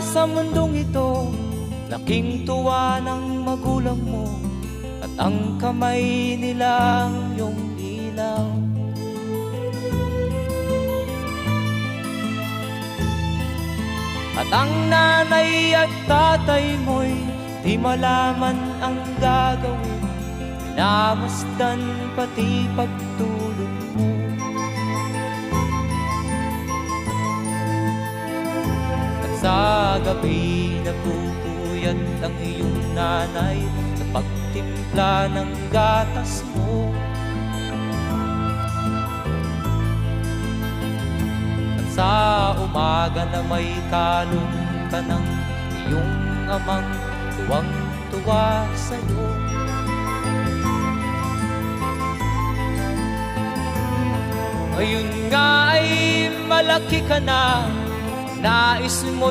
sa mundong ito, laking tuwa ng magulang mo, at ang kamay nila ang iyong ilaw. At ang nanay at tatay mo'y di malaman ang gagawin, minamasdan pati pagtulog mo. At sa gabi nagpupuyat ang iyong nanay sa pagtimpla ng gatas mo. Sa umaga na may kalong ka ng iyong amang tuwang-tuwa sa'yo. Ngayon nga ay malaki ka na, nais mo